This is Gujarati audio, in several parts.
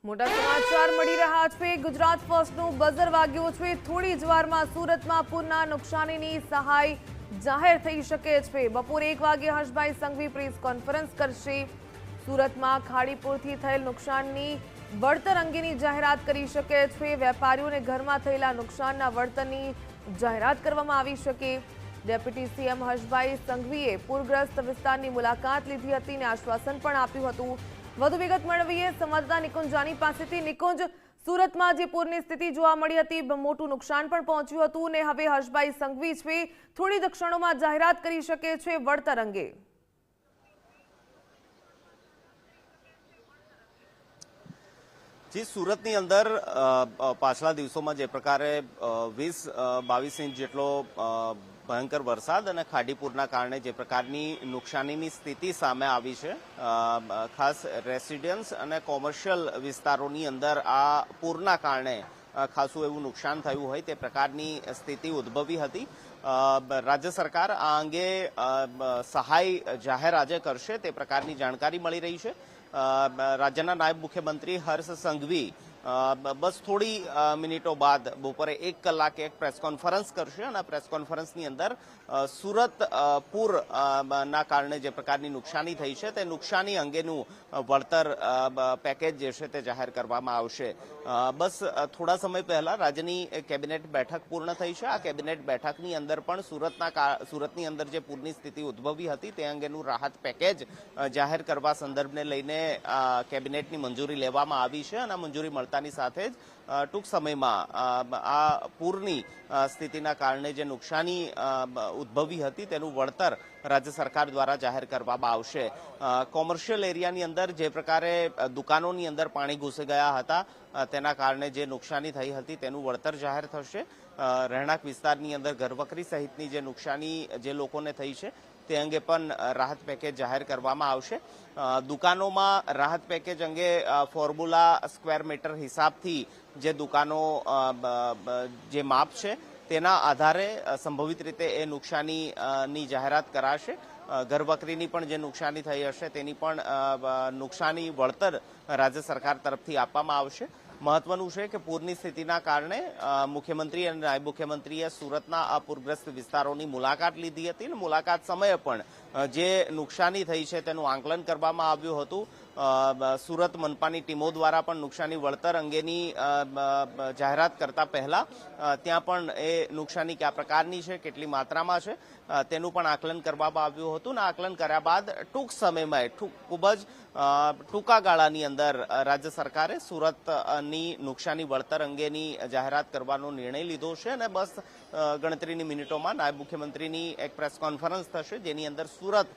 મોટા સમાચાર મળી રહ્યા છે। ગુજરાત ફર્સ્ટનું બઝર વાગ્યું છે। થોડી જ વારમાં સુરતમાં પૂરના નુકસાનીની સહાય જાહેર થઈ શકે છે। બપોરે 1 વાગે હર્ષભાઈ સંઘવી પ્રેસ કોન્ફરન્સ કરશે। સુરતમાં ખાડીપુરથી થયેલ નુકસાનની વળતર અંગેની જાહેરાત કરી શકે છે। વેપારીઓને ઘરમાં થયેલા નુકસાનના વળતરની જાહેરાત કરવામાં આવી શકે। ડેપ્યુટી સીએમ હર્ષભાઈ સંઘવીએ પૂરગ્રસ્ત વિસ્તારની મુલાકાત લીધી હતી અને આશ્વાસન પણ આપ્યું હતું। વધુ વિગત મેળવીએ સંવાદદાતા નિકુંજ જાની પાસેથી। નિકુંજ, સુરતમાં જે પૂરની સ્થિતિ જોવા મળી હતી, મોટું નુકસાન પણ પહોંચ્યું હતું અને હવે હર્ષભાઈ સંઘવી છે થોડી જ ક્ષણોમાં જાહેરાત કરી શકે છે વળતર અંગે। જી, સુરતની અંદર પાછલા દિવસોમાં જે પ્રકારે 20-22 ઇંચ જેટલો ભયંકર વરસાદ અને ખાડીપુરના કારણે જે પ્રકારની નુકસાનીની સ્થિતિ સામે આવી છે, ખાસ રેસિડેન્સ અને કોમર્શિયલ વિસ્તારોની અંદર આ પૂરના કારણે ખાસું એવું નુકસાન થયું હોય તે પ્રકારની સ્થિતિ ઉદ્ભવી હતી। રાજ્ય સરકાર આ અંગે સહાય જાહેર આજે કરશે તે પ્રકારની જાણકારી મળી રહી છે। રાજ્યના નાયબ મુખ્યમંત્રી હર્ષ સંઘવી બસ થોડી મિનિટો બાદ બપોરે 1 કલાકે એક પ્રેસ કોન્ફરન્સ કરશે અને પ્રેસ કોન્ફરન્સની અંદર સુરત પૂર ના કારણે જે પ્રકારની નુકસાની થઈ છે તે નુકસાની અંગેનું વળતર પેકેજ જે છે તે જાહેર કરવામાં આવશે। બસ થોડા સમય પહેલા રાજ્યની કેબિનેટ બેઠક પૂર્ણ થઈ છે। આ કેબિનેટ બેઠકની અંદર પણ સુરતની અંદર જે પૂરની સ્થિતિ ઉદ્ભવી હતી તે અંગેનું રાહત પેકેજ જાહેર કરવા સંદર્ભને લઈને કેબિનેટની મંજૂરી લેવામાં આવી છે અને મંજૂરી મળતાની સાથે જ ટૂંક સમયમાં આ પૂરની સ્થિતિના કારણે જે નુકસાની ઉદ્ભવી હતી તેનું વળતર રાજ્ય સરકાર દ્વારા જાહેર કરવામાં આવશે। કોમર્શિયલ એરિયાની અંદર જે પ્રકારે દુકાનોની અંદર પાણી ઘૂસી ગયા હતા તેના કારણે જે નુકસાની થઈ હતી તેનું વળતર જાહેર થશે। રહેણાંક વિસ્તારની અંદર ઘરવખરી સહિતની જે નુકસાની જે લોકોને થઈ છે તે અંગે પણ રાહત પેકેજ જાહેર કરવામાં આવશે। દુકાનોમાં રાહત પેકેજ અંગે ફોર્મ્યુલા સ્ક્વેર મીટર હિસાબથી જે દુકાનો જે માપ છે તેના આધારે સંભવિત રીતે એ નુકસાનીની જાહેરાત કરાશે। ઘરવખરીની પણ જે નુકસાની થઈ હશે તેની પણ નુકસાની વળતર રાજ્ય સરકાર તરફથી આપવામાં આવશે। મહત્વનું છે કે પૂરની સ્થિતિના કારણે મુખ્યમંત્રી અને નાયબ મુખ્યમંત્રીએ સુરતના આ પૂરગ્રસ્ત વિસ્તારોની મુલાકાત લીધી હતી અને મુલાકાત સમયે પણ જે નુકસાની થઈ છે તેનું આંકલન કરવામાં આવ્યું હતું। સુરત મનપાની ટીમો દ્વારા પણ નુકસાની વળતર અંગેની જાહેરાત કરતા પહેલા ત્યાં પણ એ નુકસાની કયા પ્રકારની છે, કેટલી માત્રામાં છે તેનું પણ આકલન કરવામાં આવ્યું હતું અને આકલન કર્યા બાદ ટૂંક સમયમાં ખૂબ જ ટૂંકા ગાળાની અંદર રાજ્ય સરકારે સુરતની નુકસાની વળતર અંગેની જાહેરાત કરવાનો નિર્ણય લીધો છે અને બસ ગણતરીની મિનિટોમાં નાયબ મુખ્યમંત્રીની એક પ્રેસ કોન્ફરન્સ થશે જેની અંદર સુરત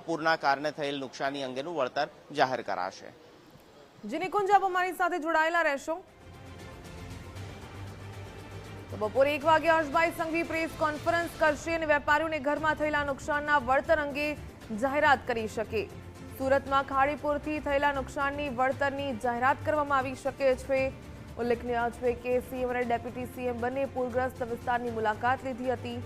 પૂરના કારણે થયેલ નુકસાની અંગેનું વળતર જાહેર કરાશે। જી નિકુંજ, આપ અમારી સાથે જોડાયેલા રહેશો। તો બપોરે 1 વાગે હર્ષભાઈ સંઘવી પ્રેસ કોન્ફરન્સ કરશે અને વેપારીઓને ઘરમાં થયેલા નુકસાનના વળતર અંગે જાહેરાત કરી શકે। સુરતમાં ખાડીપુરથી થયેલા નુકસાનની વળતરની જાહેરાત કરવામાં આવી શકે છે। ઉલ્લેખનીય છે કે સીએમ અને ડેપ્યુટી સીએમ બંને પૂરગ્રસ્ત વિસ્તારની મુલાકાત લીધી હતી।